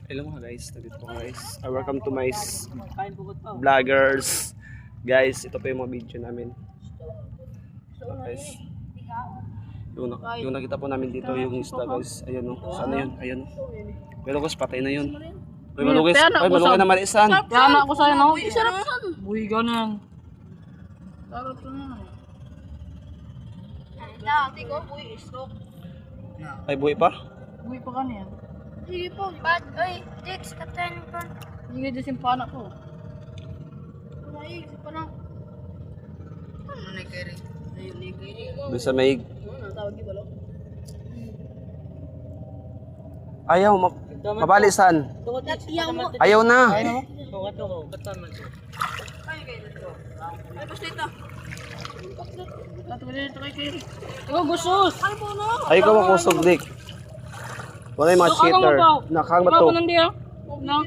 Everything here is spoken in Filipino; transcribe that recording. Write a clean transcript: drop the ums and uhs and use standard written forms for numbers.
Hello mga guys, nandito po guys. Welcome to my vloggers. Guys, ito pa yung mga video namin. Guys, yung nakita po namin dito yung isda guys. Ayan o, sana yun? Ayan o. Pero guys, patay na yun. Uy, malugis. Uy, malugis na marisan. Kaya ako sa'yo, no? Sarap san. Buhay ka na yan. Sarap na. Dati ko, buhay stroke. Ay, buhay pa? Buhay pa ka na yan. Sige po, bad. Oy, Dix, katayin pa. Hindi nga dyan panak ko. Ay, pa na. Ano na kiri? Ayun ni kiri. Doon sa may... Ano tawag di balo? Ayaw, mabalisan. Tatiyaw mo. Ayaw na. Kaya mo? Ay, basta ito. Tato dito kay Kiri. Ikaw, gusos! Ay, po no. Ay, ikaw makusog, Dick. Wala yung mga cheater. Nakakang ba to? Ako nandi ah. No?